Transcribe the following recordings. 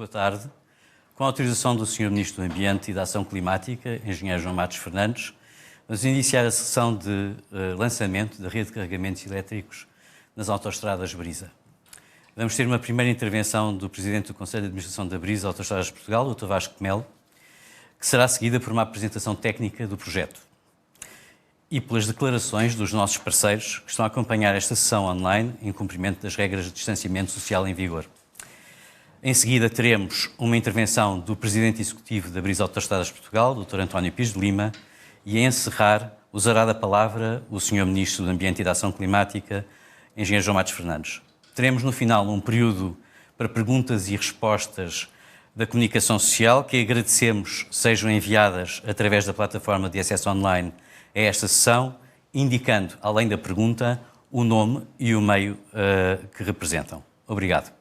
Boa tarde. Com a autorização do Sr. Ministro do Ambiente e da Ação Climática, Engenheiro João Matos Fernandes, vamos iniciar a sessão de lançamento da rede de carregamentos elétricos nas autoestradas Brisa. Vamos ter uma primeira intervenção do Presidente do Conselho de Administração da Brisa Autoestradas de Portugal, Dr. Vasco Melo, que será seguida por uma apresentação técnica do projeto e pelas declarações dos nossos parceiros que estão a acompanhar esta sessão online em cumprimento das regras de distanciamento social em vigor. Em seguida, teremos uma intervenção do Presidente Executivo da Brisa Autoestradas de Portugal, Dr. António Pires de Lima, e a encerrar usará da palavra o Sr. Ministro do Ambiente e da Ação Climática, Engenheiro João Matos Fernandes. Teremos no final um período para perguntas e respostas da comunicação social, que agradecemos sejam enviadas através da plataforma de acesso online a esta sessão, indicando, além da pergunta, o nome e o meio que representam. Obrigado.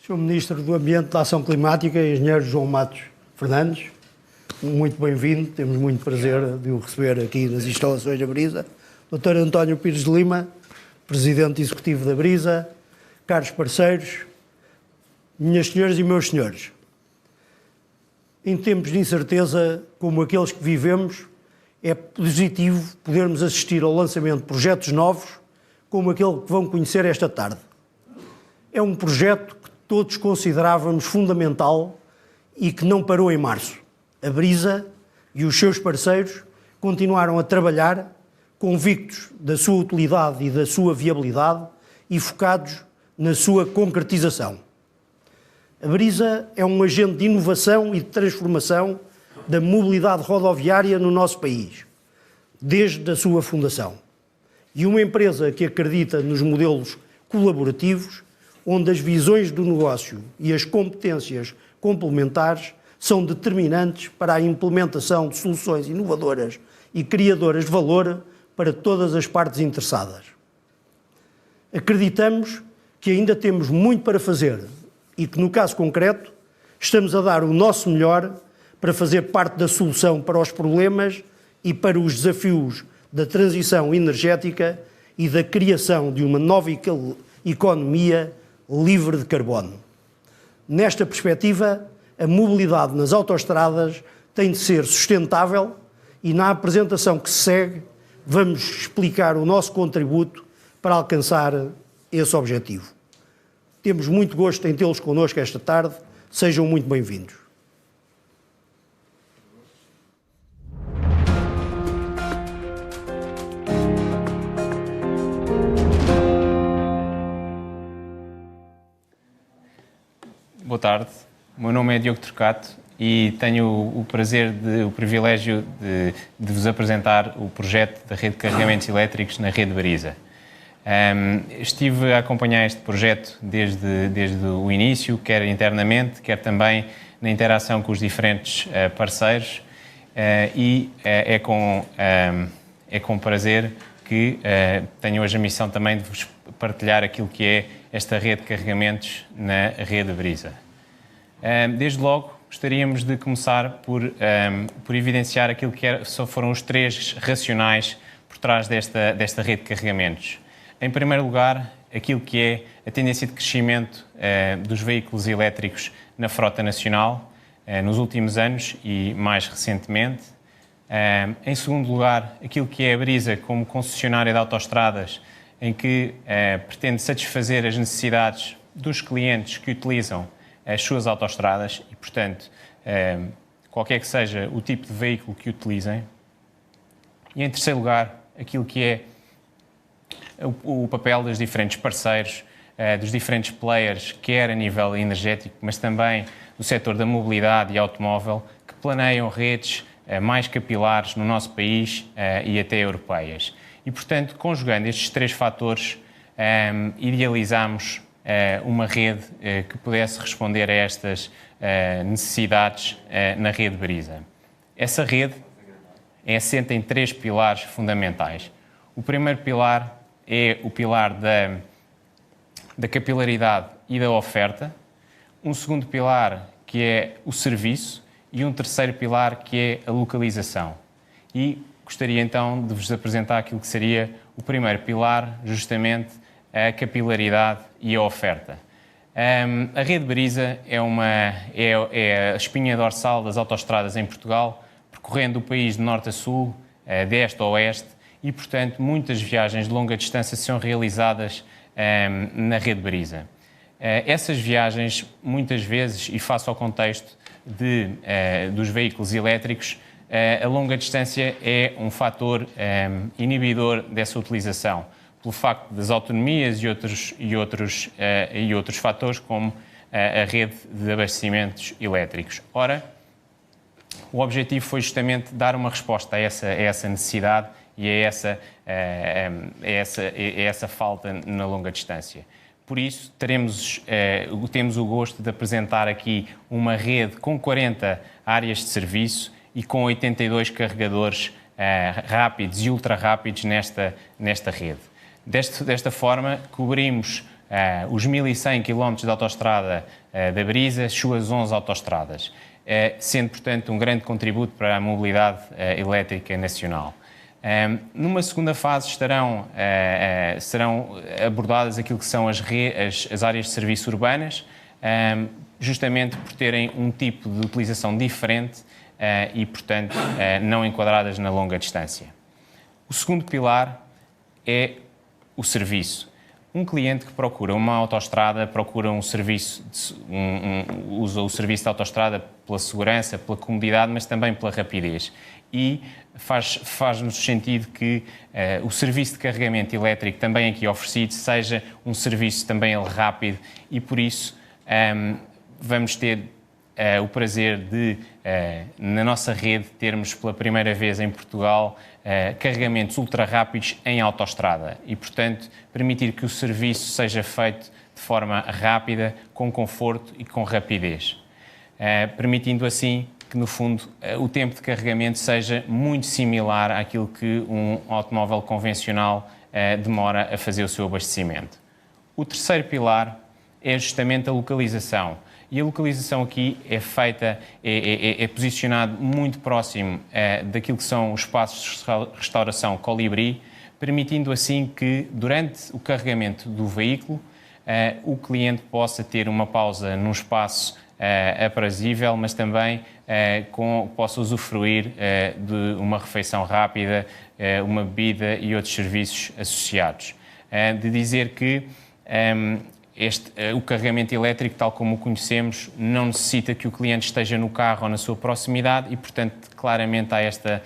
Sr. Ministro do Ambiente e da Ação Climática, Engenheiro João Matos Fernandes, muito bem-vindo, temos muito prazer de o receber aqui nas instalações da Brisa. Dr. António Pires de Lima, Presidente Executivo da Brisa, caros parceiros, minhas senhoras e meus senhores. Em tempos de incerteza como aqueles que vivemos, é positivo podermos assistir ao lançamento de projetos novos, como aquele que vão conhecer esta tarde. É um projeto que todos considerávamos fundamental e que não parou em março. A Brisa e os seus parceiros continuaram a trabalhar convictos da sua utilidade e da sua viabilidade e focados na sua concretização. A Brisa é um agente de inovação e de transformação da mobilidade rodoviária no nosso país, desde a sua fundação. E uma empresa que acredita nos modelos colaborativos, onde as visões do negócio e as competências complementares são determinantes para a implementação de soluções inovadoras e criadoras de valor para todas as partes interessadas. Acreditamos que ainda temos muito para fazer e que, no caso concreto, estamos a dar o nosso melhor para fazer parte da solução para os problemas e para os desafios da transição energética e da criação de uma nova economia livre de carbono. Nesta perspectiva, a mobilidade nas autoestradas tem de ser sustentável e na apresentação que se segue vamos explicar o nosso contributo para alcançar esse objetivo. Temos muito gosto em tê-los connosco esta tarde. Sejam muito bem-vindos. Boa tarde, o meu nome é Diogo Turcato e tenho o privilégio de vos apresentar o projeto da rede de carregamentos elétricos na rede Brisa. Estive a acompanhar este projeto desde o início, quer internamente, quer também na interação com os diferentes parceiros e é com prazer que tenho hoje a missão também de vos partilhar aquilo que é esta rede de carregamentos na rede Brisa. Desde logo, gostaríamos de começar por evidenciar aquilo que foram os três racionais por trás desta rede de carregamentos. Em primeiro lugar, aquilo que é a tendência de crescimento dos veículos elétricos na frota nacional nos últimos anos e mais recentemente. Em segundo lugar, aquilo que é a Brisa como concessionária de autoestradas, em que pretende satisfazer as necessidades dos clientes que utilizam as suas autoestradas e, portanto, qualquer que seja o tipo de veículo que utilizem. E, em terceiro lugar, aquilo que é o papel dos diferentes parceiros, dos diferentes players, quer a nível energético, mas também do setor da mobilidade e automóvel, que planeiam redes mais capilares no nosso país e até europeias. E, portanto, conjugando estes três fatores, idealizamos uma rede que pudesse responder a estas necessidades na rede Brisa. Essa rede é assente em três pilares fundamentais. O primeiro pilar é o pilar da capilaridade e da oferta. Um segundo pilar, que é o serviço, e um terceiro pilar, que é a localização. E gostaria então de vos apresentar aquilo que seria o primeiro pilar, justamente a capilaridade e a oferta. A rede Brisa é a espinha dorsal das autoestradas em Portugal, percorrendo o país de norte a sul, de este a oeste, e, portanto, muitas viagens de longa distância são realizadas na rede Brisa. Essas viagens, muitas vezes, e face ao contexto dos veículos elétricos, a longa distância é um fator inibidor dessa utilização, pelo facto das autonomias e outros fatores, como a rede de abastecimentos elétricos. Ora, o objetivo foi justamente dar uma resposta a essa necessidade e a essa falta na longa distância. Por isso, temos o gosto de apresentar aqui uma rede com 40 áreas de serviço e com 82 carregadores rápidos e ultra rápidos nesta rede. Desta forma, cobrimos os 1.100 km de autoestrada da Brisa, suas 11 autoestradas, sendo, portanto, um grande contributo para a mobilidade elétrica nacional. Numa segunda fase serão abordadas aquilo que são as áreas de serviço urbanas, justamente por terem um tipo de utilização diferente e, portanto, não enquadradas na longa distância. O segundo pilar é o serviço. Um cliente que procura uma autoestrada, procura um serviço, usa o serviço de autoestrada pela segurança, pela comodidade, mas também pela rapidez. E faz-nos sentido que o serviço de carregamento elétrico também aqui oferecido seja um serviço também rápido, e por isso vamos ter o prazer de, na nossa rede, termos pela primeira vez em Portugal carregamentos ultra rápidos em autoestrada e, portanto, permitir que o serviço seja feito de forma rápida, com conforto e com rapidez, permitindo assim que, no fundo, o tempo de carregamento seja muito similar àquilo que um automóvel convencional demora a fazer o seu abastecimento. O terceiro pilar é justamente a localização. E a localização aqui é feita, é posicionado muito próximo daquilo que são os espaços de restauração Colibri, permitindo assim que, durante o carregamento do veículo, o cliente possa ter uma pausa num espaço aprazível, mas também possa usufruir de uma refeição rápida, uma bebida e outros serviços associados. De dizer que o carregamento elétrico, tal como o conhecemos, não necessita que o cliente esteja no carro ou na sua proximidade e, portanto, claramente há esta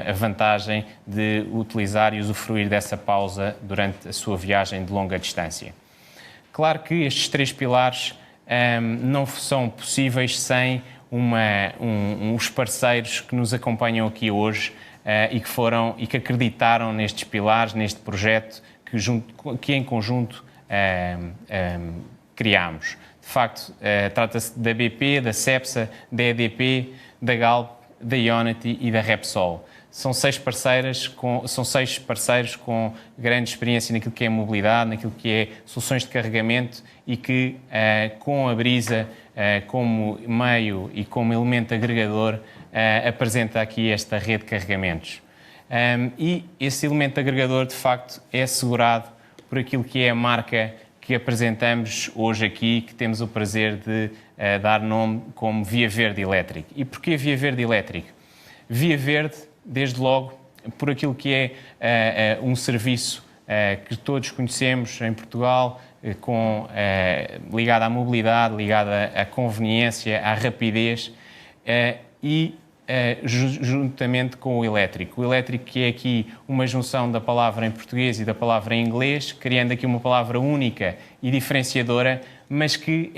a vantagem de utilizar e usufruir dessa pausa durante a sua viagem de longa distância. Claro que estes três pilares não são possíveis sem os parceiros que nos acompanham aqui hoje e que acreditaram nestes pilares, neste projeto que em conjunto criámos. De facto, trata-se da BP, da Cepsa, da EDP, da Galp, da Ionity e da Repsol. São seis parceiros com grande experiência naquilo que é mobilidade, naquilo que é soluções de carregamento e que, com a Brisa como meio e como elemento agregador, apresenta aqui esta rede de carregamentos. E esse elemento agregador, de facto, é assegurado por aquilo que é a marca que apresentamos hoje aqui, que temos o prazer de dar nome como Via Verde Elétrico. E porquê Via Verde Elétrico? Via Verde, desde logo, por aquilo que é um serviço que todos conhecemos em Portugal, ligado à mobilidade, ligado à conveniência, à rapidez e juntamente com o elétrico. O elétrico, que é aqui uma junção da palavra em português e da palavra em inglês, criando aqui uma palavra única e diferenciadora, mas que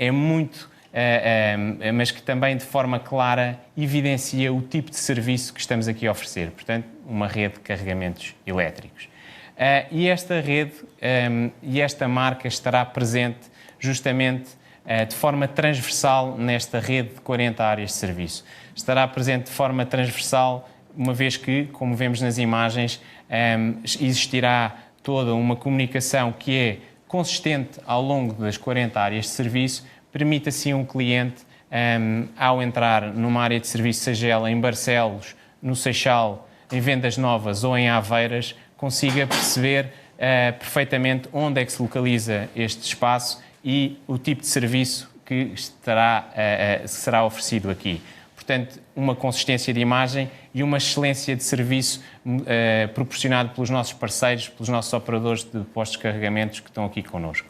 mas que também de forma clara evidencia o tipo de serviço que estamos aqui a oferecer. Portanto, uma rede de carregamentos elétricos. E esta rede e esta marca estará presente justamente de forma transversal nesta rede de 40 áreas de serviço. Estará presente de forma transversal, uma vez que, como vemos nas imagens, existirá toda uma comunicação que é consistente ao longo das 40 áreas de serviço, permite assim um cliente ao entrar numa área de serviço, seja ela em Barcelos, no Seixal, em Vendas Novas ou em Aveiras, consiga perceber perfeitamente onde é que se localiza este espaço e o tipo de serviço que será oferecido aqui. Portanto, uma consistência de imagem e uma excelência de serviço proporcionado pelos nossos parceiros, pelos nossos operadores de postos de carregamentos que estão aqui connosco.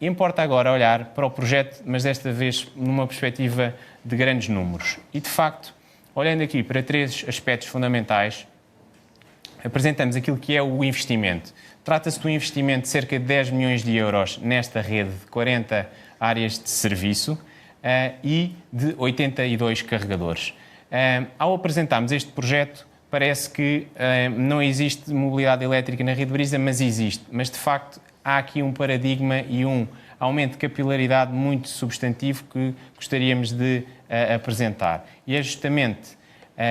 Importa agora olhar para o projeto, mas desta vez numa perspectiva de grandes números. E, de facto, olhando aqui para 3 aspectos fundamentais, apresentamos aquilo que é o investimento. Trata-se de um investimento de cerca de 10 milhões de euros nesta rede de 40 áreas de serviço e de 82 carregadores. Ao apresentarmos este projeto, parece que não existe mobilidade elétrica na rede de Brisa, mas existe. Mas, de facto, há aqui um paradigma e um aumento de capilaridade muito substantivo que gostaríamos de apresentar. E é justamente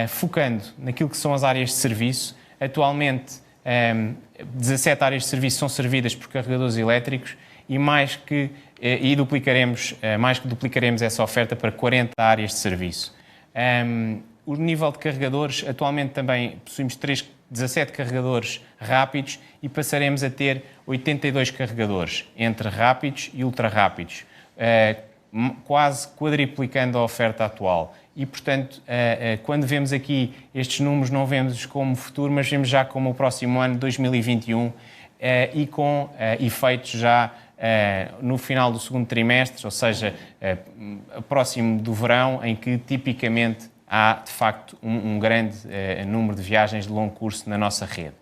focando naquilo que são as áreas de serviço. Atualmente, 17 áreas de serviço são servidas por carregadores elétricos e mais que duplicaremos essa oferta para 40 áreas de serviço. O nível de carregadores, atualmente também possuímos 17 carregadores rápidos e passaremos a ter 82 carregadores, entre rápidos e ultra rápidos, quase quadriplicando a oferta atual. E, portanto, quando vemos aqui estes números, não vemos como futuro, mas vemos já como o próximo ano, 2021, e com efeitos já no final do segundo trimestre, ou seja, próximo do verão, em que tipicamente há, de facto, um grande número de viagens de longo curso na nossa rede.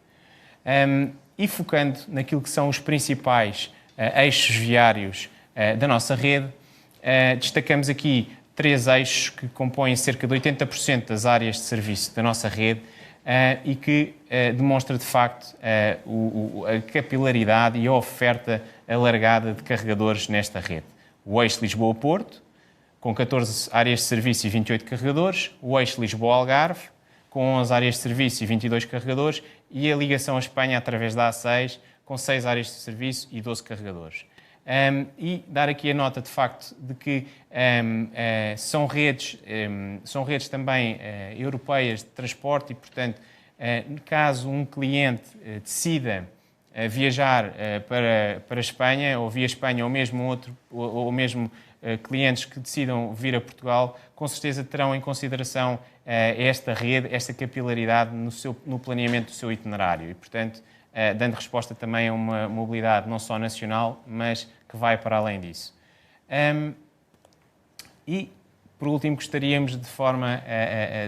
E focando naquilo que são os principais eixos viários da nossa rede, destacamos aqui 3 eixos que compõem cerca de 80% das áreas de serviço da nossa rede e que demonstra, de facto, a capilaridade e a oferta alargada de carregadores nesta rede. O eixo Lisboa-Porto, com 14 áreas de serviço e 28 carregadores, o eixo Lisboa-Algarve, com 11 áreas de serviço e 22 carregadores, e a ligação à Espanha através da A6, com 6 áreas de serviço e 12 carregadores. E dar aqui a nota, de facto, de que são redes também europeias de transporte e, portanto, caso um cliente decida viajar para a Espanha, ou via Espanha, ou mesmo clientes que decidam vir a Portugal, com certeza terão em consideração esta rede, esta capilaridade no planeamento do seu itinerário e, portanto, dando resposta também a uma mobilidade não só nacional, mas que vai para além disso. E, por último, gostaríamos de forma,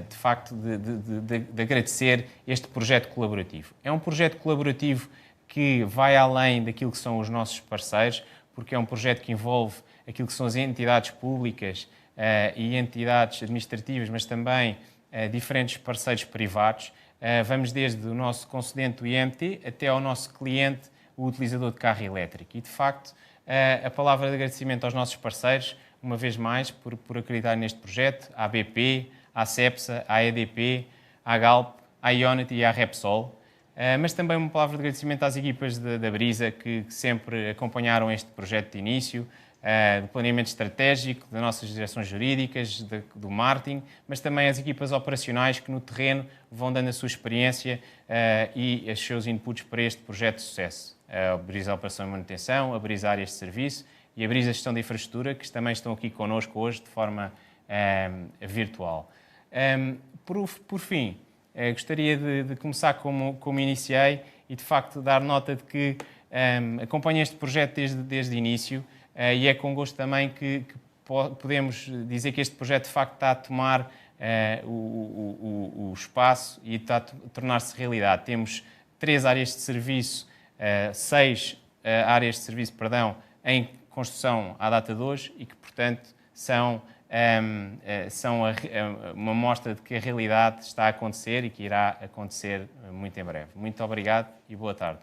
de facto, de agradecer este projeto colaborativo. É um projeto colaborativo que vai além daquilo que são os nossos parceiros, porque é um projeto que envolve aquilo que são as entidades públicas e entidades administrativas, mas também diferentes parceiros privados. Vamos desde o nosso concedente do IMT até ao nosso cliente, o utilizador de carro elétrico. E, de facto, a palavra de agradecimento aos nossos parceiros, uma vez mais, por acreditar neste projeto, à BP, à CEPSA, à EDP, à Galp, à Ionity e à Repsol. Mas também uma palavra de agradecimento às equipas da Brisa que sempre acompanharam este projeto de início, do planeamento estratégico, das nossas direções jurídicas, do marketing, mas também as equipas operacionais que no terreno vão dando a sua experiência e os seus inputs para este projeto de sucesso. A Brisa Operação e Manutenção, a Brisa Áreas de Serviço e a Brisa Gestão de Infraestrutura, que também estão aqui connosco hoje de forma virtual. Por fim, gostaria de começar como iniciei e, de facto, dar nota de que acompanho este projeto desde o início e é com gosto também que podemos dizer que este projeto, de facto, está a tomar o espaço e está a tornar-se realidade. Temos 3 áreas de serviço, 6 áreas de serviço, em construção à data de hoje e que, portanto, são uma mostra de que a realidade está a acontecer e que irá acontecer muito em breve. Muito obrigado e boa tarde.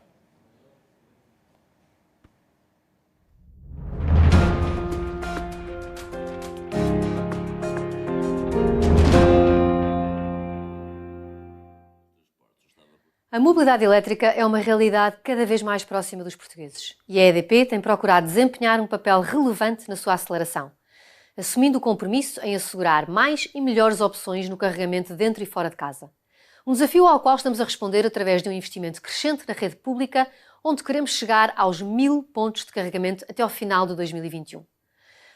A mobilidade elétrica é uma realidade cada vez mais próxima dos portugueses e a EDP tem procurado desempenhar um papel relevante na sua aceleração. assumindo o compromisso em assegurar mais e melhores opções no carregamento dentro e fora de casa. Um desafio ao qual estamos a responder através de um investimento crescente na rede pública, onde queremos chegar aos 1000 pontos de carregamento até ao final de 2021.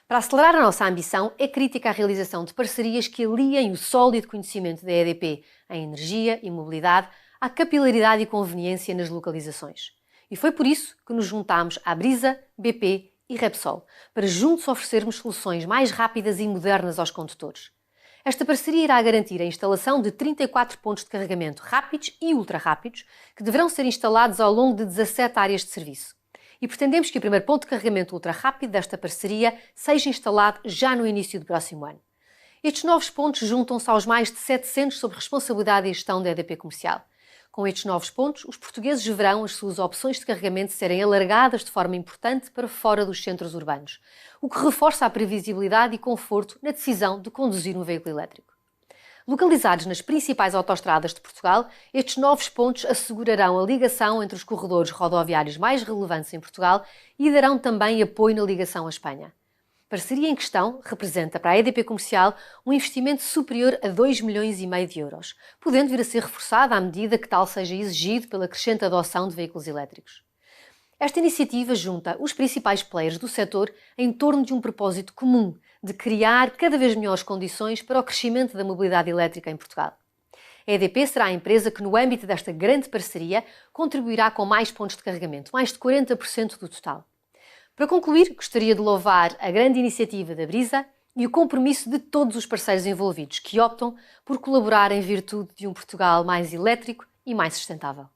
Para acelerar a nossa ambição, é crítica a realização de parcerias que aliem o sólido conhecimento da EDP em energia e mobilidade à capilaridade e conveniência nas localizações. E foi por isso que nos juntámos à Brisa, BP e Repsol, para juntos oferecermos soluções mais rápidas e modernas aos condutores. Esta parceria irá garantir a instalação de 34 pontos de carregamento rápidos e ultra-rápidos, que deverão ser instalados ao longo de 17 áreas de serviço. E pretendemos que o primeiro ponto de carregamento ultra-rápido desta parceria seja instalado já no início do próximo ano. Estes novos pontos juntam-se aos mais de 700 sob responsabilidade e gestão da EDP Comercial. Com estes novos pontos, os portugueses verão as suas opções de carregamento serem alargadas de forma importante para fora dos centros urbanos, o que reforça a previsibilidade e conforto na decisão de conduzir um veículo elétrico. Localizados nas principais autoestradas de Portugal, estes novos pontos assegurarão a ligação entre os corredores rodoviários mais relevantes em Portugal e darão também apoio na ligação à Espanha. A parceria em questão representa para a EDP Comercial um investimento superior a 2,5 milhões de euros, podendo vir a ser reforçada à medida que tal seja exigido pela crescente adoção de veículos elétricos. Esta iniciativa junta os principais players do setor em torno de um propósito comum de criar cada vez melhores condições para o crescimento da mobilidade elétrica em Portugal. A EDP será a empresa que, no âmbito desta grande parceria, contribuirá com mais pontos de carregamento, mais de 40% do total. Para concluir, gostaria de louvar a grande iniciativa da Brisa e o compromisso de todos os parceiros envolvidos que optam por colaborar em virtude de um Portugal mais elétrico e mais sustentável.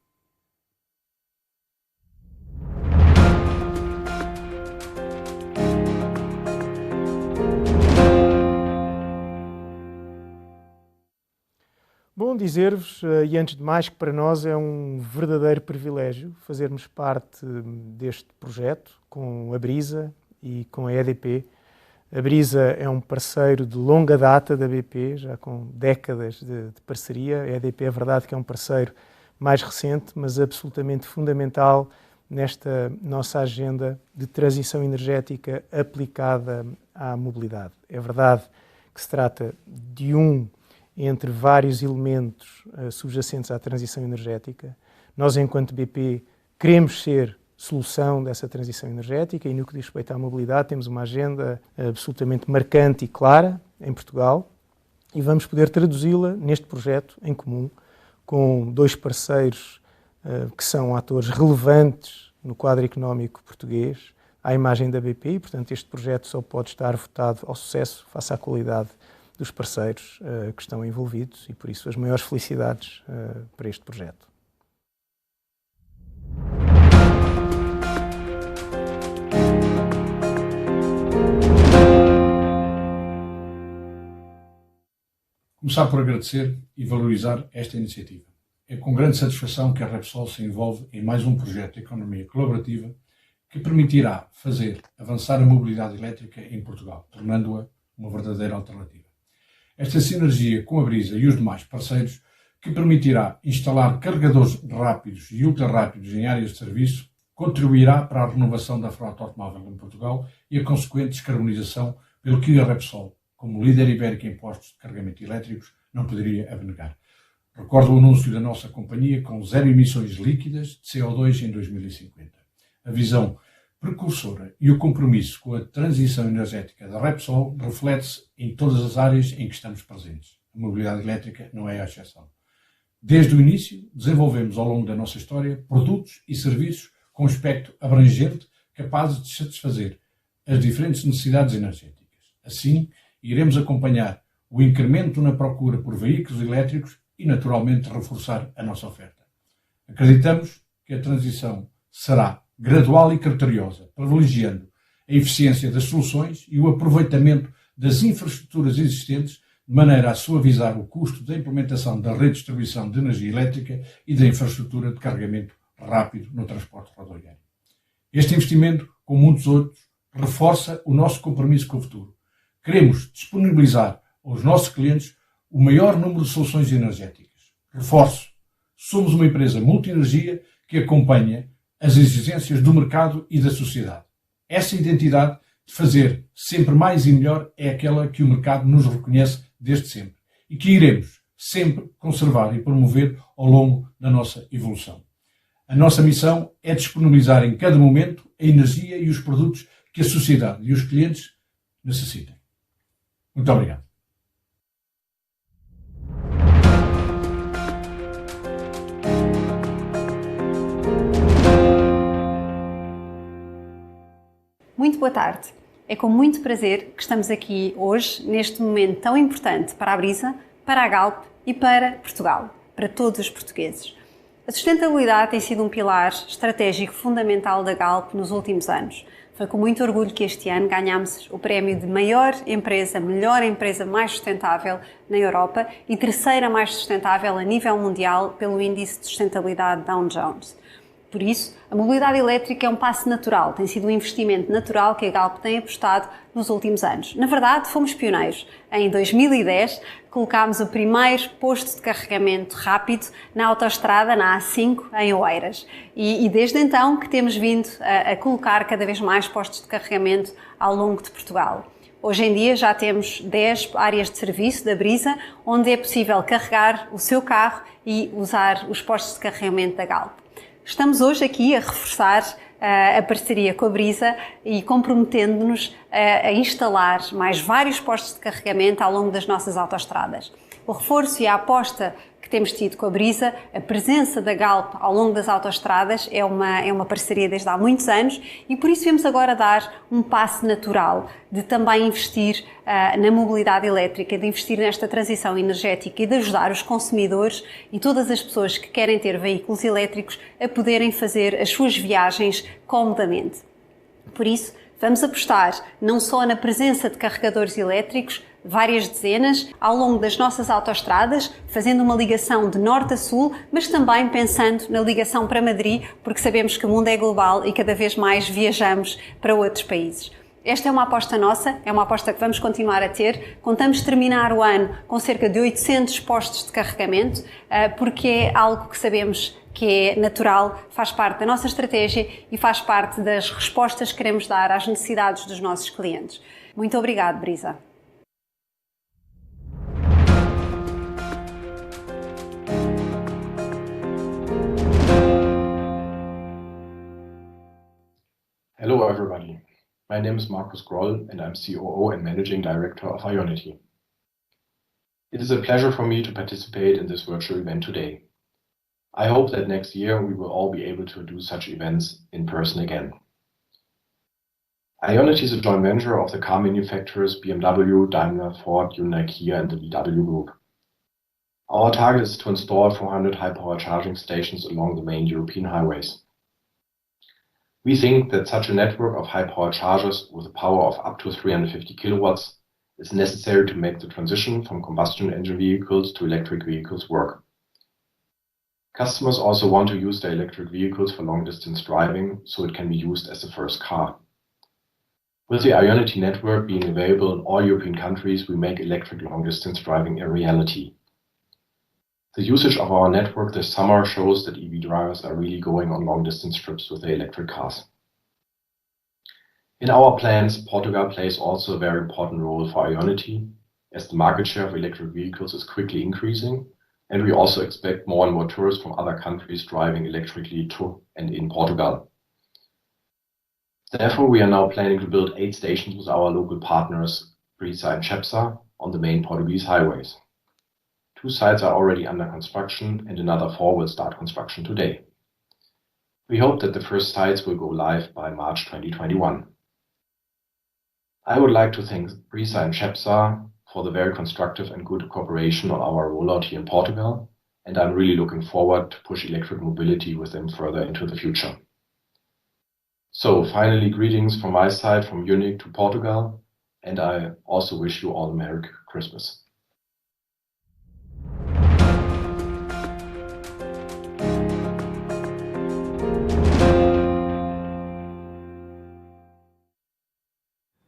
Bom dizer-vos, e antes de mais, que para nós é um verdadeiro privilégio fazermos parte deste projeto com a Brisa e com a EDP. A Brisa é um parceiro de longa data da BP, já com décadas de parceria. A EDP é verdade que é um parceiro mais recente, mas absolutamente fundamental nesta nossa agenda de transição energética aplicada à mobilidade. É verdade que se trata de entre vários elementos subjacentes à transição energética. Nós, enquanto BP, queremos ser solução dessa transição energética e, no que diz respeito à mobilidade, temos uma agenda absolutamente marcante e clara em Portugal e vamos poder traduzi-la neste projeto em comum com dois parceiros que são atores relevantes no quadro económico português, à imagem da BP, e, portanto, este projeto só pode estar votado ao sucesso face à qualidade dos parceiros que estão envolvidos e, por isso, as maiores felicidades para este projeto. Começar por agradecer e valorizar esta iniciativa. É com grande satisfação que a Repsol se envolve em mais um projeto de economia colaborativa que permitirá fazer avançar a mobilidade elétrica em Portugal, tornando-a uma verdadeira alternativa. Esta sinergia com a Brisa e os demais parceiros, que permitirá instalar carregadores rápidos e ultra-rápidos em áreas de serviço, contribuirá para a renovação da frota automóvel em Portugal e a consequente descarbonização, pelo que a Repsol, como líder ibérico em postos de carregamento elétricos, não poderia abnegar. Recordo o anúncio da nossa companhia com zero emissões líquidas de CO2 em 2050. A visão precursora e o compromisso com a transição energética da Repsol reflete-se em todas as áreas em que estamos presentes. A mobilidade elétrica não é a exceção. Desde o início, desenvolvemos ao longo da nossa história produtos e serviços com um espectro abrangente capazes de satisfazer as diferentes necessidades energéticas. Assim, iremos acompanhar o incremento na procura por veículos elétricos e, naturalmente, reforçar a nossa oferta. Acreditamos que a transição será gradual e criteriosa, privilegiando a eficiência das soluções e o aproveitamento das infraestruturas existentes, de maneira a suavizar o custo da implementação da rede de distribuição de energia elétrica e da infraestrutura de carregamento rápido no transporte rodoviário. Este investimento, como muitos outros, reforça o nosso compromisso com o futuro. Queremos disponibilizar aos nossos clientes o maior número de soluções energéticas. Reforço, somos uma empresa multi-energia que acompanha as exigências do mercado e da sociedade. Essa identidade de fazer sempre mais e melhor é aquela que o mercado nos reconhece desde sempre e que iremos sempre conservar e promover ao longo da nossa evolução. A nossa missão é disponibilizar em cada momento a energia e os produtos que a sociedade e os clientes necessitem. Muito obrigado. Muito boa tarde. É com muito prazer que estamos aqui hoje, neste momento tão importante para a Brisa, para a Galp e para Portugal, para todos os portugueses. A sustentabilidade tem sido um pilar estratégico fundamental da Galp nos últimos anos. Foi com muito orgulho que este ano ganhámos o prémio de melhor empresa mais sustentável na Europa e terceira mais sustentável a nível mundial pelo Índice de Sustentabilidade Dow Jones. Por isso, a mobilidade elétrica é um passo natural, tem sido um investimento natural que a Galp tem apostado nos últimos anos. Na verdade, fomos pioneiros. Em 2010, colocámos o primeiro posto de carregamento rápido na autoestrada, na A5, em Oeiras. E desde então que temos vindo a colocar cada vez mais postos de carregamento ao longo de Portugal. Hoje em dia já temos 10 áreas de serviço da Brisa, onde é possível carregar o seu carro e usar os postos de carregamento da Galp. Estamos hoje aqui a reforçar a parceria com a Brisa e comprometendo-nos a instalar mais vários postos de carregamento ao longo das nossas autoestradas. O reforço e a aposta que temos tido com a Brisa, a presença da Galp ao longo das autoestradas é uma parceria desde há muitos anos e por isso vamos agora dar um passo natural de também investir na mobilidade elétrica, de investir nesta transição energética e de ajudar os consumidores e todas as pessoas que querem ter veículos elétricos a poderem fazer as suas viagens comodamente. Por isso, vamos apostar não só na presença de carregadores elétricos, várias dezenas, ao longo das nossas autoestradas, fazendo uma ligação de norte a sul, mas também pensando na ligação para Madrid, porque sabemos que o mundo é global e cada vez mais viajamos para outros países. Esta é uma aposta nossa, é uma aposta que vamos continuar a ter. Contamos terminar o ano com cerca de 800 postos de carregamento, porque é algo que sabemos que é natural, faz parte da nossa estratégia e faz parte das respostas que queremos dar às necessidades dos nossos clientes. Muito obrigado, Brisa. Hello everybody, my name is Markus Groll and I'm COO and Managing Director of Ionity. It is a pleasure for me to participate in this virtual event today. I hope that next year we will all be able to do such events in person again. Ionity is a joint venture of the car manufacturers BMW, Daimler, Ford, Hyundai, Kia and the VW Group. Our target is to install 400 high-power charging stations along the main European highways. We think that such a network of high-power chargers with a power of up to 350 kilowatts is necessary to make the transition from combustion engine vehicles to electric vehicles work. Customers also want to use their electric vehicles for long-distance driving, so it can be used as the first car. With the Ionity network being available in all European countries, we make electric long-distance driving a reality. The usage of our network this summer shows that EV drivers are really going on long-distance trips with their electric cars. In our plans, Portugal plays also a very important role for Ionity, as the market share of electric vehicles is quickly increasing, and we also expect more and more tourists from other countries driving electrically to and in Portugal. Therefore, we are now planning to build 8 stations with our local partners, Brisa and Cepsa, on the main Portuguese highways. 2 sites are already under construction and another 4 will start construction today. We hope that the first sites will go live by March 2021. I would like to thank Brisa and Cepsa for the very constructive and good cooperation on our rollout here in Portugal, and I'm really looking forward to push electric mobility with them further into the future. So finally, greetings from my side from Munich to Portugal, and I also wish you all a Merry Christmas.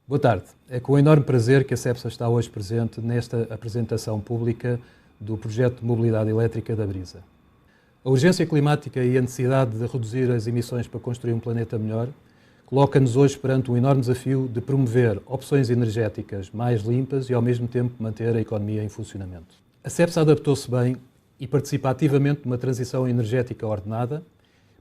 Boa tarde. É com enorme prazer que a Cepsa está hoje presente nesta apresentação pública do projeto de mobilidade elétrica da Brisa. A urgência climática e a necessidade de reduzir as emissões para construir um planeta melhor coloca-nos hoje perante um enorme desafio de promover opções energéticas mais limpas e, ao mesmo tempo, manter a economia em funcionamento. A Cepsa adaptou-se bem e participa ativamente numa transição energética ordenada,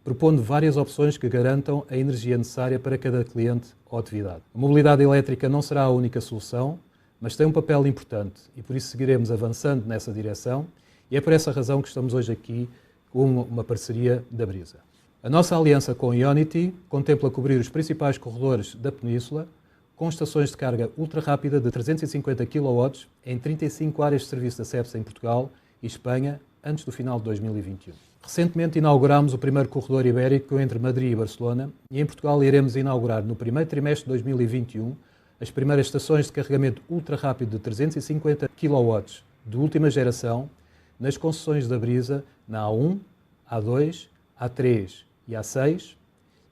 propondo várias opções que garantam a energia necessária para cada cliente ou atividade. A mobilidade elétrica não será a única solução, mas tem um papel importante e por isso seguiremos avançando nessa direção e é por essa razão que estamos hoje aqui com uma parceria da Brisa. A nossa aliança com a Ionity contempla cobrir os principais corredores da Península com estações de carga ultra rápida de 350 kW em 35 áreas de serviço da Cepsa em Portugal e Espanha antes do final de 2021. Recentemente inauguramos o primeiro corredor ibérico entre Madrid e Barcelona e em Portugal iremos inaugurar no primeiro trimestre de 2021 as primeiras estações de carregamento ultra rápido de 350 kW de última geração nas concessões da Brisa na A1, A2, A3 e A6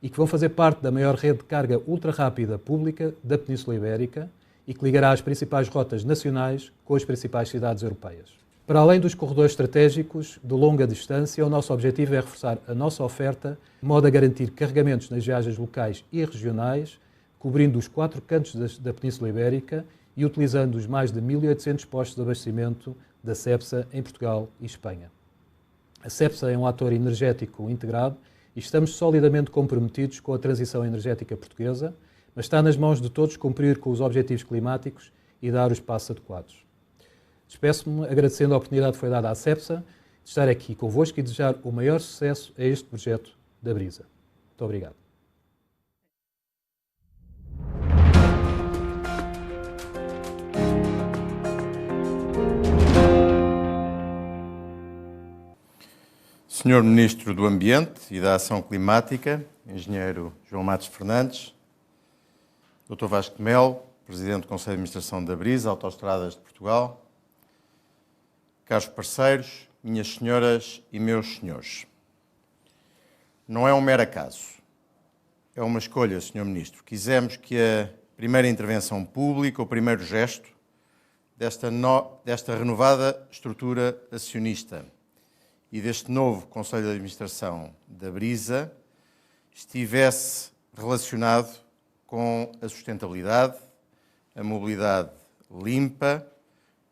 e que vão fazer parte da maior rede de carga ultra rápida pública da Península Ibérica e que ligará as principais rotas nacionais com as principais cidades europeias. Para além dos corredores estratégicos de longa distância, o nosso objetivo é reforçar a nossa oferta de modo a garantir carregamentos nas viagens locais e regionais, cobrindo os 4 cantos da Península Ibérica e utilizando os mais de 1.800 postos de abastecimento da Cepsa em Portugal e Espanha. A Cepsa é um ator energético integrado e estamos solidamente comprometidos com a transição energética portuguesa, mas está nas mãos de todos cumprir com os objetivos climáticos e dar os passos adequados. Despeço-me agradecendo a oportunidade que foi dada à Cepsa de estar aqui convosco e desejar o maior sucesso a este projeto da Brisa. Muito obrigado. Senhor Ministro do Ambiente e da Ação Climática, Engenheiro João Matos Fernandes, Dr. Vasco de Melo, Presidente do Conselho de Administração da Brisa, Autostradas de Portugal, caros parceiros, minhas senhoras e meus senhores. Não é um mero acaso, é uma escolha, Senhor Ministro. Quisemos que a primeira intervenção pública, o primeiro gesto desta renovada estrutura acionista e deste novo Conselho de Administração da Brisa estivesse relacionado com a sustentabilidade, a mobilidade limpa,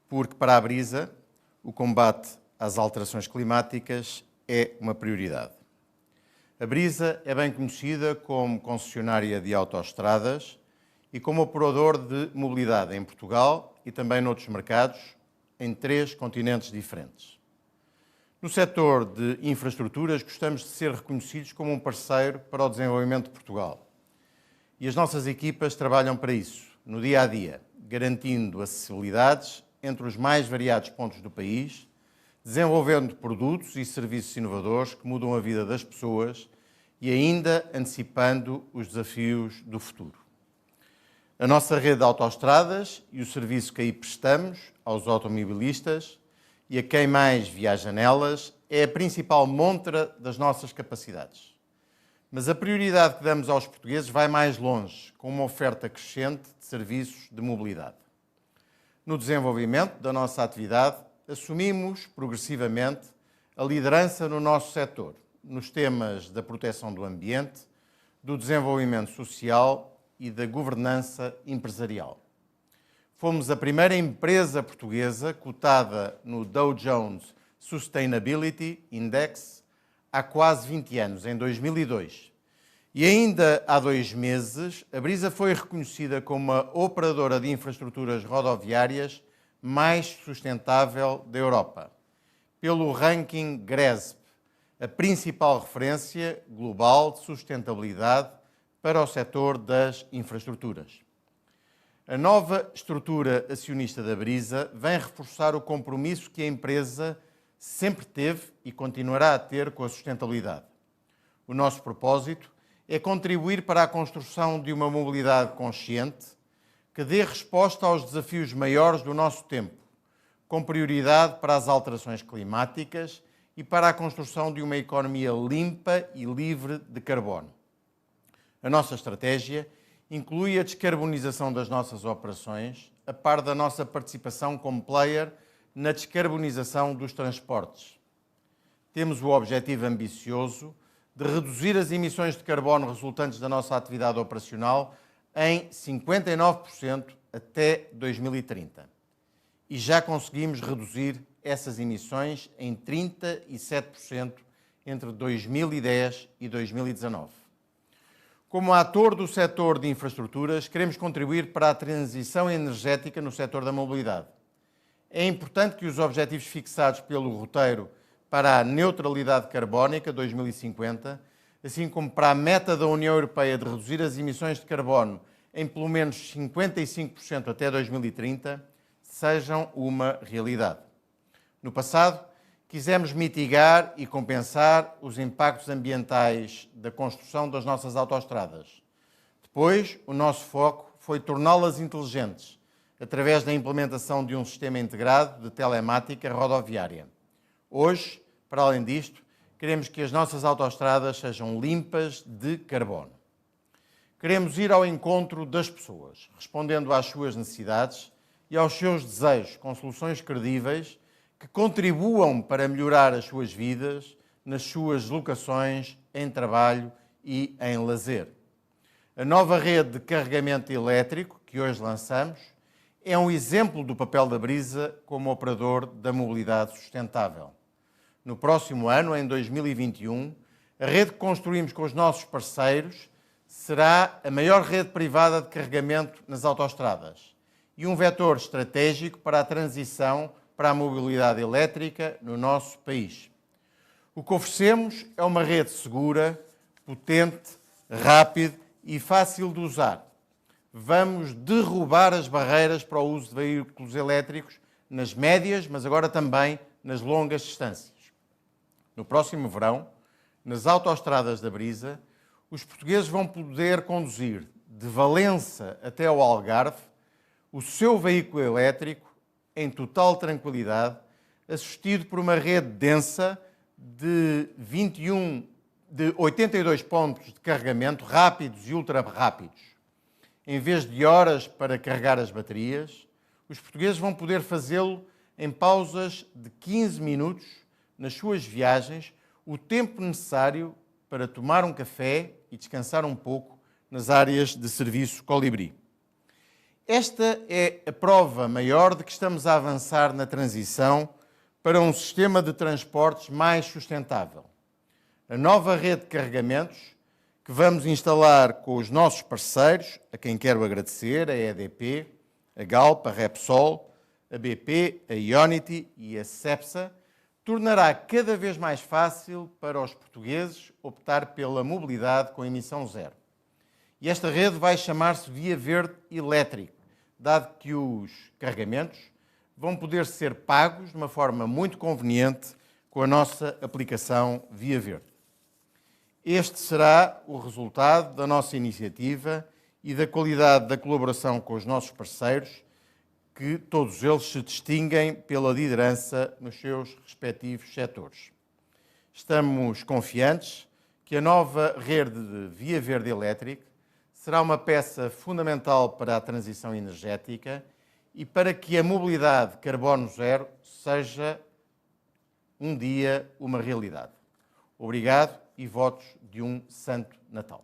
porque para a Brisa o combate às alterações climáticas é uma prioridade. A Brisa é bem conhecida como concessionária de autoestradas e como operador de mobilidade em Portugal e também noutros mercados, em 3 continentes diferentes. No setor de infraestruturas, gostamos de ser reconhecidos como um parceiro para o desenvolvimento de Portugal. E as nossas equipas trabalham para isso, no dia a dia, garantindo acessibilidades entre os mais variados pontos do país, desenvolvendo produtos e serviços inovadores que mudam a vida das pessoas e ainda antecipando os desafios do futuro. A nossa rede de autoestradas e o serviço que aí prestamos aos automobilistas e a quem mais viaja nelas é a principal montra das nossas capacidades. Mas a prioridade que damos aos portugueses vai mais longe, com uma oferta crescente de serviços de mobilidade. No desenvolvimento da nossa atividade, assumimos progressivamente a liderança no nosso setor, nos temas da proteção do ambiente, do desenvolvimento social e da governança empresarial. Fomos a primeira empresa portuguesa cotada no Dow Jones Sustainability Index há quase 20 anos, em 2002. E ainda há 2 meses, a Brisa foi reconhecida como a operadora de infraestruturas rodoviárias mais sustentável da Europa, pelo ranking GRESB, a principal referência global de sustentabilidade para o setor das infraestruturas. A nova estrutura acionista da Brisa vem reforçar o compromisso que a empresa sempre teve e continuará a ter com a sustentabilidade. O nosso propósito é contribuir para a construção de uma mobilidade consciente que dê resposta aos desafios maiores do nosso tempo, com prioridade para as alterações climáticas e para a construção de uma economia limpa e livre de carbono. A nossa estratégia inclui a descarbonização das nossas operações, a par da nossa participação como player na descarbonização dos transportes. Temos o objetivo ambicioso de reduzir as emissões de carbono resultantes da nossa atividade operacional em 59% até 2030. E já conseguimos reduzir essas emissões em 37% entre 2010 e 2019. Como ator do setor de infraestruturas, queremos contribuir para a transição energética no setor da mobilidade. É importante que os objetivos fixados pelo roteiro para a neutralidade carbónica 2050, assim como para a meta da União Europeia de reduzir as emissões de carbono em pelo menos 55% até 2030, sejam uma realidade. No passado, quisemos mitigar e compensar os impactos ambientais da construção das nossas autoestradas. Depois, o nosso foco foi torná-las inteligentes, através da implementação de um sistema integrado de telemática rodoviária. Hoje, para além disto, queremos que as nossas autoestradas sejam limpas de carbono. Queremos ir ao encontro das pessoas, respondendo às suas necessidades e aos seus desejos, com soluções credíveis que contribuam para melhorar as suas vidas, nas suas locações, em trabalho e em lazer. A nova rede de carregamento elétrico que hoje lançamos é um exemplo do papel da Brisa como operador da mobilidade sustentável. No próximo ano, em 2021, a rede que construímos com os nossos parceiros será a maior rede privada de carregamento nas autoestradas e um vetor estratégico para a transição para a mobilidade elétrica no nosso país. O que oferecemos é uma rede segura, potente, rápida e fácil de usar. Vamos derrubar as barreiras para o uso de veículos elétricos nas médias, mas agora também nas longas distâncias. No próximo verão, nas autoestradas da Brisa, os portugueses vão poder conduzir de Valença até ao Algarve o seu veículo elétrico em total tranquilidade, assistido por uma rede densa de 82 pontos de carregamento rápidos e ultra rápidos. Em vez de horas para carregar as baterias, os portugueses vão poder fazê-lo em pausas de 15 minutos nas suas viagens, o tempo necessário para tomar um café e descansar um pouco nas áreas de serviço Colibri. Esta é a prova maior de que estamos a avançar na transição para um sistema de transportes mais sustentável. A nova rede de carregamentos que vamos instalar com os nossos parceiros, a quem quero agradecer, a EDP, a Galp, a Repsol, a BP, a Ionity e a Cepsa, tornará cada vez mais fácil para os portugueses optar pela mobilidade com emissão zero. E esta rede vai chamar-se Via Verde Elétrico, dado que os carregamentos vão poder ser pagos de uma forma muito conveniente com a nossa aplicação Via Verde. Este será o resultado da nossa iniciativa e da qualidade da colaboração com os nossos parceiros, que todos eles se distinguem pela liderança nos seus respectivos setores. Estamos confiantes que a nova rede de Via Verde Elétrico será uma peça fundamental para a transição energética e para que a mobilidade carbono zero seja um dia uma realidade. Obrigado e votos de um Santo Natal.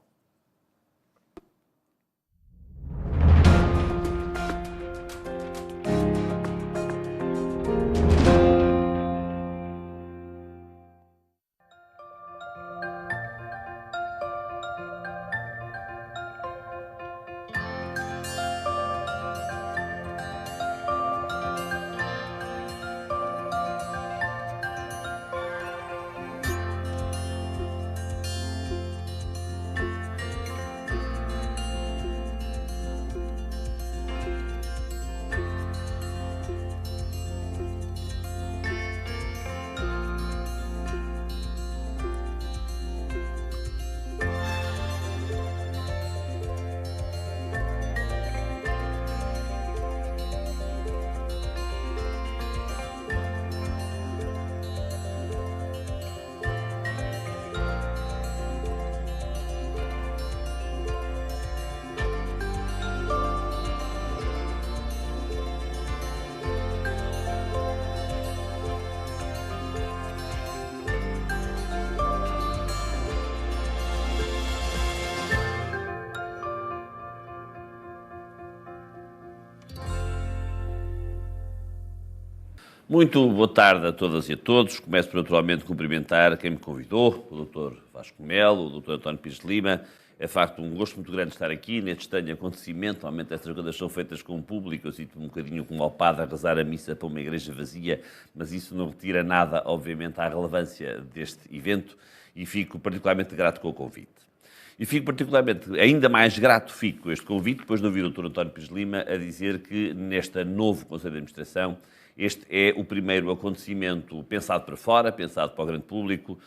Muito boa tarde a todas e a todos. Começo por naturalmente cumprimentar quem me convidou, o Dr. Vasco Melo, o Dr. António Pires de Lima. É de facto um gosto muito grande estar aqui neste estranho acontecimento. Normalmente estas coisas são feitas com o público. Eu sinto-me um bocadinho como ao padre a rezar a missa para uma igreja vazia, mas isso não retira nada, obviamente, à relevância deste evento e fico particularmente grato com o convite. E fico particularmente, ainda mais grato fico com este convite, depois de ouvir o Dr. António Pires de Lima a dizer que neste novo Conselho de Administração este é o primeiro acontecimento pensado para fora, pensado para o grande público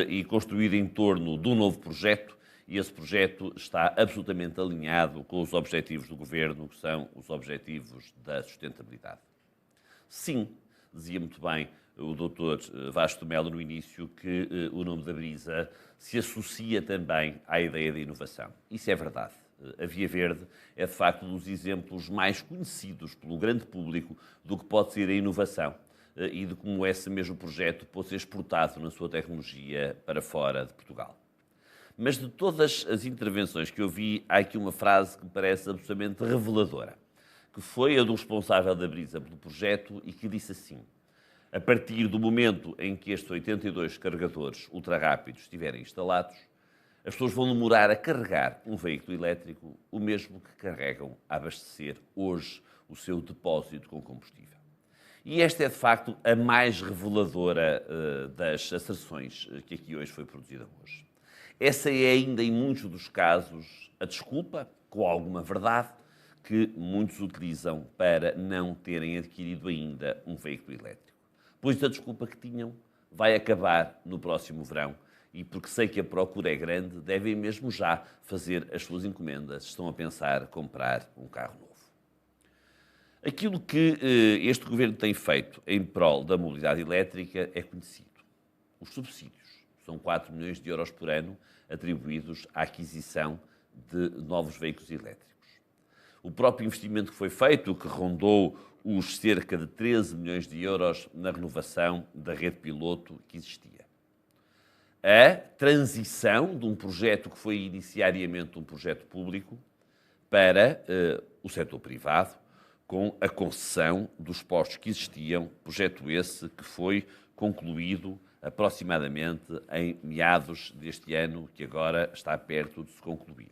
e construído em torno de um novo projeto, e esse projeto está absolutamente alinhado com os objetivos do Governo, que são os objetivos da sustentabilidade. Sim, dizia muito bem o Dr. Vasco Melo no início, que o nome da Brisa se associa também à ideia de inovação. Isso é verdade. A Via Verde é, de facto, um dos exemplos mais conhecidos pelo grande público do que pode ser a inovação e de como esse mesmo projeto pode ser exportado na sua tecnologia para fora de Portugal. Mas de todas as intervenções que eu vi, há aqui uma frase que me parece absolutamente reveladora, que foi a do responsável da Brisa pelo projeto e que disse assim: a partir do momento em que estes 82 carregadores ultra-rápidos estiverem instalados, as pessoas vão demorar a carregar um veículo elétrico o mesmo que carregam a abastecer hoje o seu depósito com combustível. E esta é, de facto, a mais reveladora das asserções que aqui hoje foi produzida hoje. Essa é ainda, em muitos dos casos, a desculpa, com alguma verdade, que muitos utilizam para não terem adquirido ainda um veículo elétrico. Pois a desculpa que tinham vai acabar no próximo verão e, porque sei que a procura é grande, devem mesmo já fazer as suas encomendas. Estão a pensar comprar um carro novo. Aquilo que este Governo tem feito em prol da mobilidade elétrica é conhecido. Os subsídios. São 4 milhões de euros por ano atribuídos à aquisição de novos veículos elétricos. O próprio investimento que foi feito, que rondou os cerca de 13 milhões de euros na renovação da rede piloto que existia. A transição de um projeto que foi iniciariamente um projeto público para o setor privado, com a concessão dos postos que existiam, projeto esse que foi concluído aproximadamente em meados deste ano, que agora está perto de se concluir.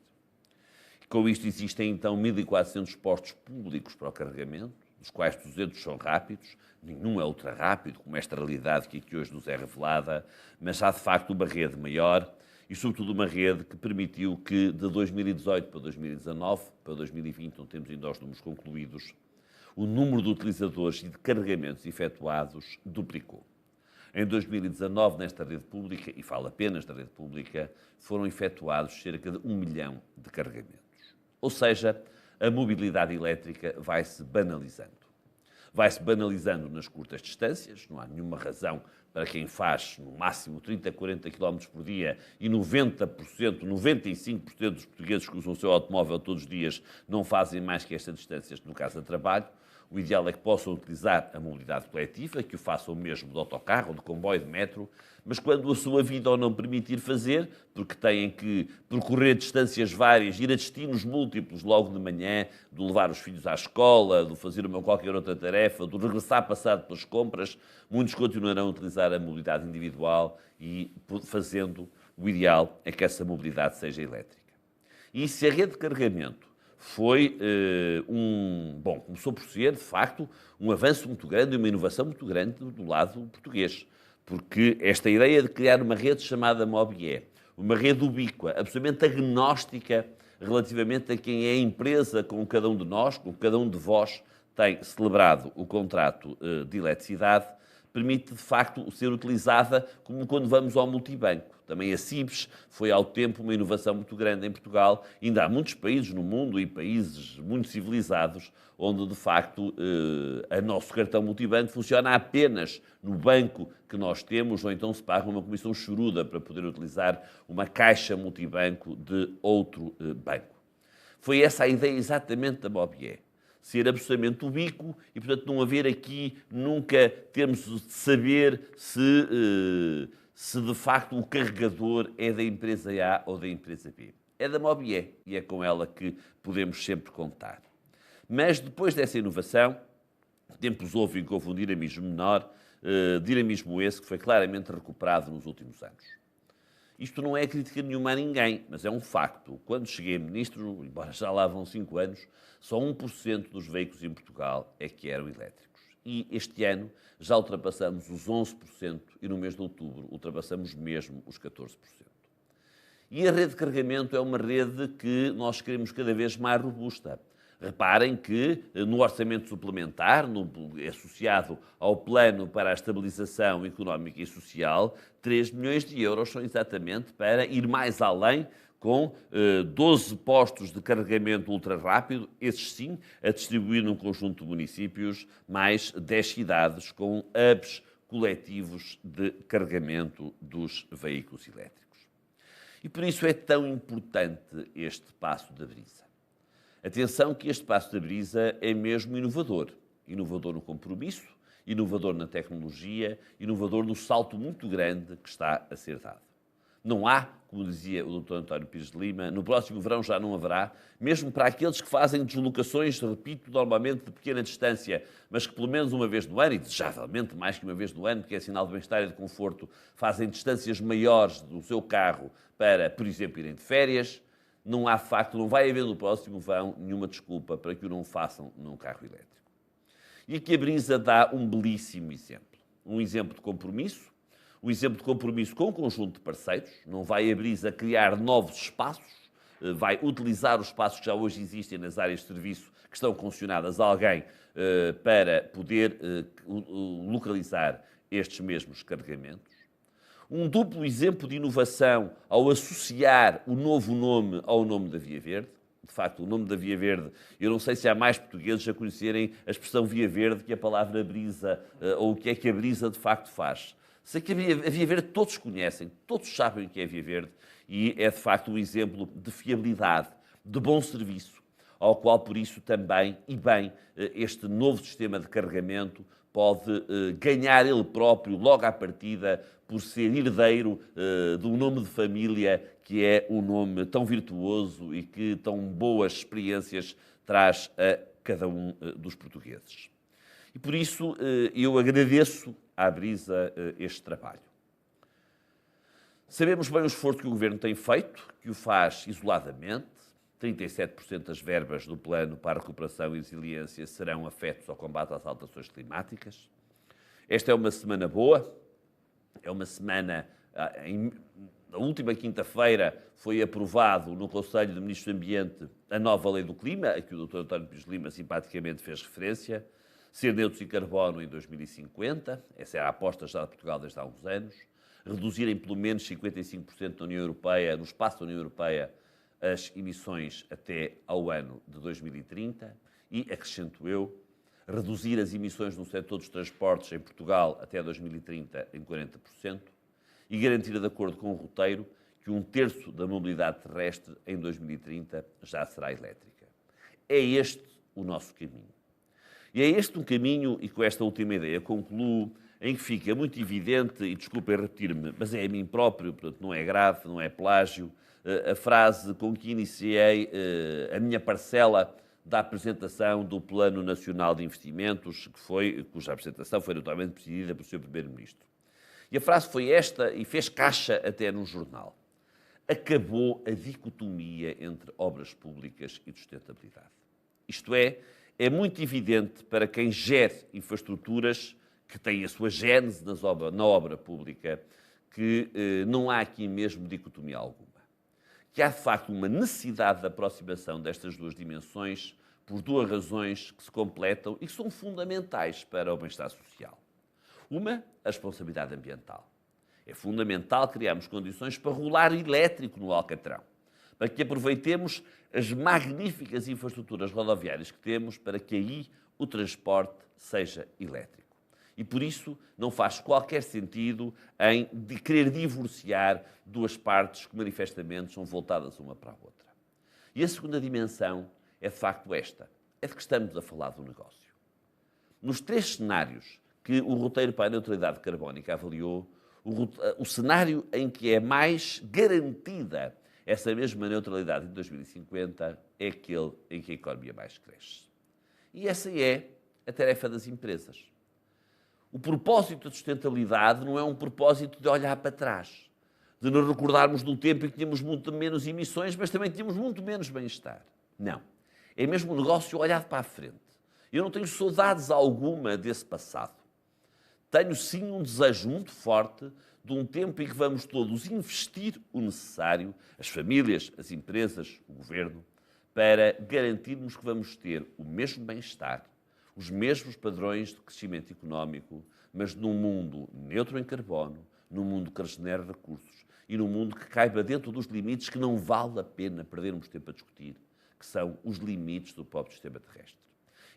Com isto existem então 1.400 postos públicos para o carregamento, dos quais 200 são rápidos, nenhum é ultra rápido, como esta realidade que aqui hoje nos é revelada, mas há de facto uma rede maior e sobretudo uma rede que permitiu que de 2018 para 2019, para 2020, não temos ainda os números concluídos, o número de utilizadores e de carregamentos efetuados duplicou. Em 2019, nesta rede pública, e falo apenas da rede pública, foram efetuados cerca de 1 milhão de carregamentos. Ou seja, a mobilidade elétrica vai-se banalizando. Vai-se banalizando nas curtas distâncias, não há nenhuma razão para quem faz no máximo 30, 40 km por dia e 90%, 95% dos portugueses que usam o seu automóvel todos os dias não fazem mais que estas distâncias no caso de trabalho. O ideal é que possam utilizar a mobilidade coletiva, que o façam mesmo de autocarro, de comboio, de metro, mas quando a sua vida o não permitir fazer, porque têm que percorrer distâncias várias, ir a destinos múltiplos logo de manhã, de levar os filhos à escola, de fazer uma qualquer outra tarefa, de regressar passado pelas compras, muitos continuarão a utilizar a mobilidade individual e fazendo o ideal é que essa mobilidade seja elétrica. E se a rede de carregamento foi começou por ser, de facto, um avanço muito grande e uma inovação muito grande do lado português. Porque esta ideia de criar uma rede chamada Mobié, uma rede ubíqua, absolutamente agnóstica relativamente a quem é a empresa com cada um de nós, com cada um de vós tem celebrado o contrato de eletricidade, permite, de facto, ser utilizada como quando vamos ao multibanco. Também a CIBS foi, ao tempo, uma inovação muito grande em Portugal. Ainda há muitos países no mundo e países muito civilizados onde, de facto, o nosso cartão multibanco funciona apenas no banco que nós temos, ou então se paga uma comissão choruda para poder utilizar uma caixa multibanco de outro banco. Foi essa a ideia exatamente da Mobié. Ser absolutamente ubíquo e, portanto, não haver aqui nunca termos de saber se de facto o carregador é da empresa A ou da empresa B. É da Mobié e é com ela que podemos sempre contar. Mas depois dessa inovação tempos houve em que houve um dinamismo menor, dinamismo esse que foi claramente recuperado nos últimos anos. Isto não é crítica nenhuma a ninguém, mas é um facto. Quando cheguei a ministro, embora já lá vão 5 anos, só 1% dos veículos em Portugal é que eram elétricos. E este ano já ultrapassamos os 11% e no mês de outubro ultrapassamos mesmo os 14%. E a rede de carregamento é uma rede que nós queremos cada vez mais robusta. Reparem que no orçamento suplementar, associado ao plano para a estabilização económica e social, 3 milhões de euros são exatamente para ir mais além com 12 postos de carregamento ultra-rápido, esses sim, a distribuir num conjunto de municípios, mais 10 cidades com hubs coletivos de carregamento dos veículos elétricos. E por isso é tão importante este passo da Brisa. Atenção que este passo da Brisa é mesmo inovador. Inovador no compromisso, inovador na tecnologia, inovador no salto muito grande que está a ser dado. Não há, como dizia o Dr. António Pires de Lima, no próximo verão já não haverá, mesmo para aqueles que fazem deslocações, repito, normalmente de pequena distância, mas que pelo menos uma vez no ano, e desejavelmente mais que uma vez no ano, que é sinal de bem-estar e de conforto, fazem distâncias maiores do seu carro para, por exemplo, irem de férias. Não há facto, não vai haver no próximo verão nenhuma desculpa para que o não façam num carro elétrico. E aqui a Brisa dá um belíssimo exemplo. Um exemplo de compromisso, um exemplo de compromisso com um conjunto de parceiros. Não vai a Brisa criar novos espaços, vai utilizar os espaços que já hoje existem nas áreas de serviço que estão concessionadas a alguém para poder localizar estes mesmos carregamentos. Um duplo exemplo de inovação ao associar o novo nome ao nome da Via Verde. De facto, o nome da Via Verde, eu não sei se há mais portugueses a conhecerem a expressão Via Verde que a palavra Brisa, ou o que é que a Brisa de facto faz. Sei que a Via Verde todos conhecem, todos sabem o que é a Via Verde, e é de facto um exemplo de fiabilidade, de bom serviço, ao qual por isso também, e bem, este novo sistema de carregamento pode ganhar ele próprio, logo à partida, por ser herdeiro de um nome de família que é um nome tão virtuoso e que tão boas experiências traz a cada um dos portugueses. E por isso eu agradeço à Brisa este trabalho. Sabemos bem o esforço que o Governo tem feito, que o faz isoladamente. 37% das verbas do Plano para a Recuperação e Resiliência serão afetos ao combate às alterações climáticas. Esta é uma semana boa, é uma semana... Na última quinta-feira foi aprovado no Conselho de Ministros do Ambiente a nova Lei do Clima, a que o Dr. António Pires de Lima simpaticamente fez referência, ser neutros em carbono em 2050, essa era a aposta já de Portugal desde há uns anos, reduzirem pelo menos 55% da União Europeia, no espaço da União Europeia, as emissões até ao ano de 2030 e, acrescento eu, reduzir as emissões no setor dos transportes em Portugal até 2030 em 40% e garantir, de acordo com o roteiro, que 1/3 da mobilidade terrestre em 2030 já será elétrica. É este o nosso caminho. E é este um caminho, e com esta última ideia concluo, em que fica muito evidente, e desculpem repetir-me, mas é a mim próprio, portanto não é grave, não é plágio, a frase com que iniciei a minha parcela da apresentação do Plano Nacional de Investimentos, cuja apresentação foi naturalmente presidida pelo Sr. Primeiro-Ministro. E a frase foi esta, e fez caixa até num jornal. Acabou a dicotomia entre obras públicas e sustentabilidade. Isto é muito evidente para quem gere infraestruturas que têm a sua gênese na obra pública, que não há aqui mesmo dicotomia alguma. Que há, de facto, uma necessidade de aproximação destas duas dimensões por duas razões que se completam e que são fundamentais para o bem-estar social. Uma, a responsabilidade ambiental. É fundamental criarmos condições para rolar elétrico no Alcatrão, para que aproveitemos as magníficas infraestruturas rodoviárias que temos para que aí o transporte seja elétrico. E por isso não faz qualquer sentido em querer divorciar duas partes que manifestamente são voltadas uma para a outra. E a segunda dimensão é de facto esta, é de que estamos a falar do negócio. Nos 3 cenários que o roteiro para a neutralidade carbónica avaliou, o cenário em que é mais garantida essa mesma neutralidade em 2050 é aquele em que a economia mais cresce. E essa é a tarefa das empresas. O propósito da sustentabilidade não é um propósito de olhar para trás, de nos recordarmos do tempo em que tínhamos muito menos emissões, mas também tínhamos muito menos bem-estar. Não. É mesmo um negócio olhado para a frente. Eu não tenho saudades alguma desse passado. Tenho sim um desejo muito forte de um tempo em que vamos todos investir o necessário, as famílias, as empresas, o governo, para garantirmos que vamos ter o mesmo bem-estar, os mesmos padrões de crescimento económico, mas num mundo neutro em carbono, num mundo que regenera recursos e num mundo que caiba dentro dos limites que não vale a pena perdermos tempo a discutir, que são os limites do próprio sistema terrestre.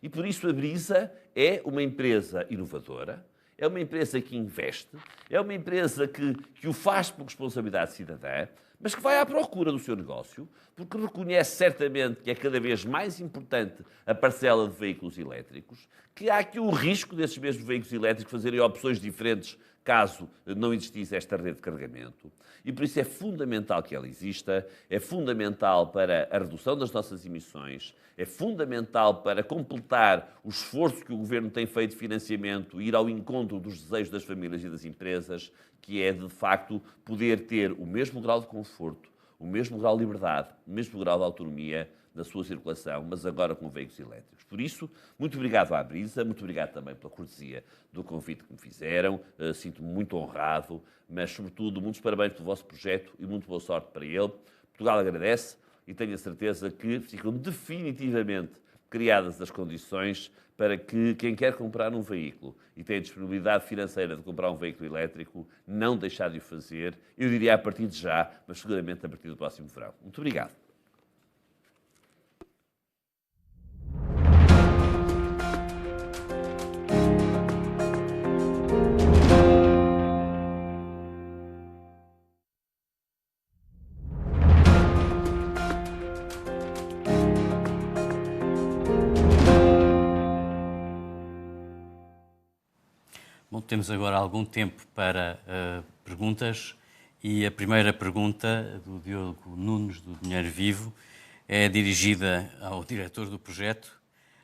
E por isso a Brisa é uma empresa inovadora, é uma empresa que investe, é uma empresa que o faz por responsabilidade cidadã, mas que vai à procura do seu negócio, porque reconhece certamente que é cada vez mais importante a parcela de veículos elétricos, que há aqui o risco desses mesmos veículos elétricos fazerem opções diferentes caso não existisse esta rede de carregamento. E por isso é fundamental que ela exista, é fundamental para a redução das nossas emissões, é fundamental para completar o esforço que o Governo tem feito de financiamento e ir ao encontro dos desejos das famílias e das empresas, que é, de facto, poder ter o mesmo grau de conforto, o mesmo grau de liberdade, o mesmo grau de autonomia na sua circulação, mas agora com veículos elétricos. Por isso, muito obrigado à Brisa, muito obrigado também pela cortesia do convite que me fizeram, sinto-me muito honrado, mas, sobretudo, muitos parabéns pelo vosso projeto e muito boa sorte para ele. Portugal agradece e tenho a certeza que ficam definitivamente criadas as condições para que quem quer comprar um veículo e tem a disponibilidade financeira de comprar um veículo elétrico, não deixar de o fazer, eu diria a partir de já, mas seguramente a partir do próximo verão. Muito obrigado. Bom, temos agora algum tempo para perguntas e a primeira pergunta do Diogo Nunes, do Dinheiro Vivo, é dirigida ao diretor do projeto.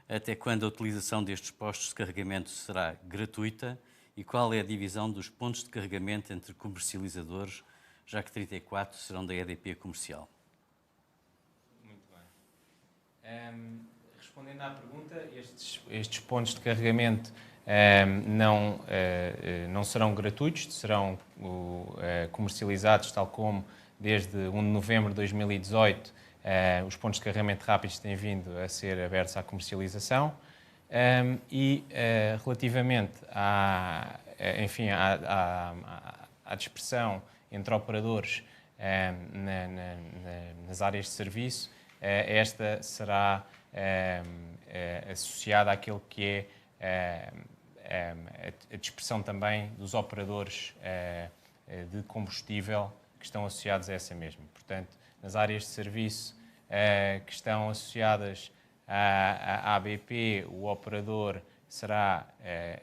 Até quando a utilização destes postos de carregamento será gratuita e qual é a divisão dos pontos de carregamento entre comercializadores, já que 34 serão da EDP Comercial? Muito bem. Respondendo à pergunta, estes pontos de carregamento não serão gratuitos, serão comercializados tal como desde 1 de novembro de 2018 os pontos de carregamento rápidos têm vindo a ser abertos à comercialização relativamente à dispersão entre operadores nas áreas de serviço, esta será associada àquilo que é a dispersão também dos operadores de combustível que estão associados a essa mesma. Portanto, nas áreas de serviço que estão associadas à ABP, o operador será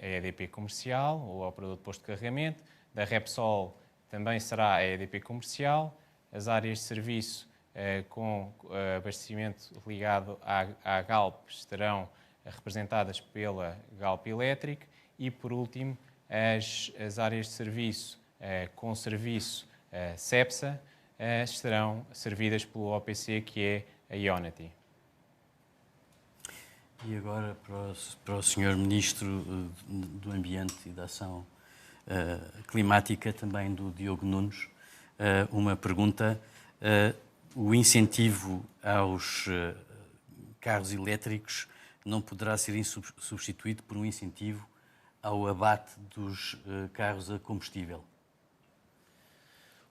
a EDP Comercial, o operador de posto de carregamento. Da Repsol também será a EDP Comercial. As áreas de serviço com abastecimento ligado à Galp estarão representadas pela Galp Electric e, por último, as áreas de serviço com serviço CEPSA estarão servidas pelo OPC, que é a Ionity. E agora para o Sr. Ministro do Ambiente e da Ação Climática, também do Diogo Nunes, uma pergunta. O incentivo aos carros elétricos não poderá ser substituído por um incentivo ao abate dos carros a combustível?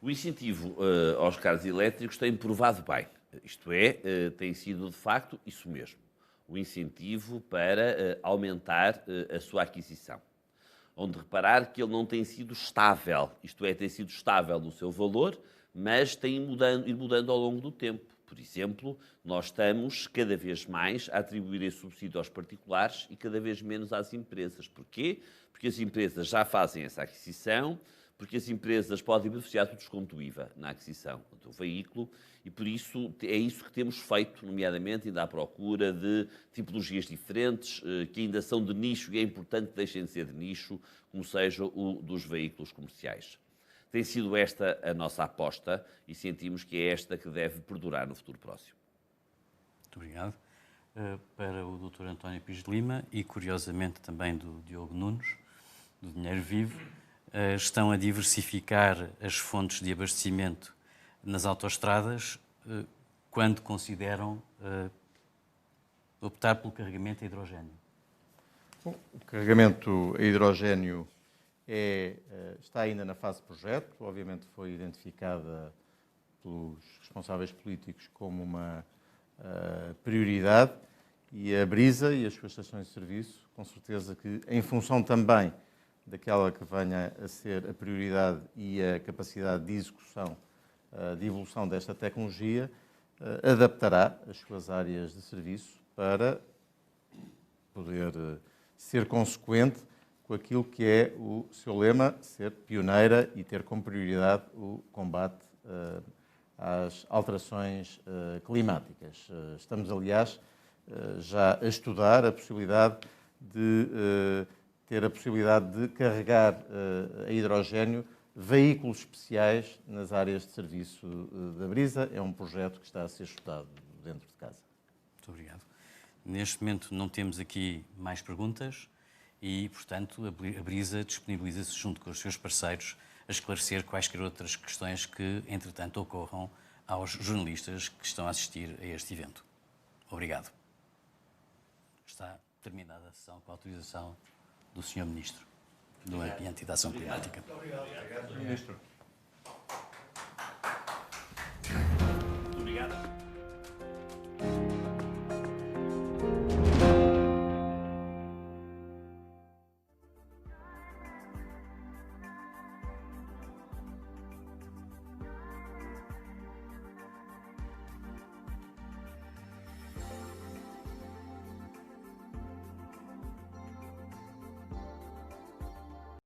O incentivo aos carros elétricos tem provado bem. Isto é, tem sido de facto isso mesmo. O incentivo para aumentar a sua aquisição. Onde reparar que ele não tem sido estável. Isto é, tem sido estável no seu valor, mas tem ido mudando ao longo do tempo. Por exemplo, nós estamos cada vez mais a atribuir esse subsídio aos particulares e cada vez menos às empresas. Porquê? Porque as empresas já fazem essa aquisição, porque as empresas podem beneficiar do desconto do IVA na aquisição do veículo e, por isso, é isso que temos feito, nomeadamente, ainda à procura de tipologias diferentes, que ainda são de nicho e é importante que deixem de ser de nicho, como seja o dos veículos comerciais. Tem sido esta a nossa aposta e sentimos que é esta que deve perdurar no futuro próximo. Muito obrigado. Para o Dr. António Pires de Lima e, curiosamente, também do Diogo Nunes, do Dinheiro Vivo, estão a diversificar as fontes de abastecimento nas autoestradas quando consideram optar pelo carregamento a hidrogénio. Bom, o carregamento a hidrogénio está ainda na fase de projeto, obviamente foi identificada pelos responsáveis políticos como uma prioridade e a Brisa e as suas estações de serviço, com certeza que, em função também daquela que venha a ser a prioridade e a capacidade de execução, de evolução desta tecnologia, adaptará as suas áreas de serviço para poder ser consequente com aquilo que é o seu lema, ser pioneira e ter como prioridade o combate às alterações climáticas. Estamos, aliás, já a estudar a possibilidade de ter a possibilidade de carregar a hidrogénio veículos especiais nas áreas de serviço da Brisa. É um projeto que está a ser estudado dentro de casa. Muito obrigado. Neste momento não temos aqui mais perguntas e, portanto, a Brisa disponibiliza-se junto com os seus parceiros a esclarecer quaisquer outras questões que, entretanto, ocorram aos jornalistas que estão a assistir a este evento. Obrigado. Está terminada a sessão com a autorização do Sr. Ministro do Ambiente e da Ação Climática. Muito obrigado. Obrigado, Ministro.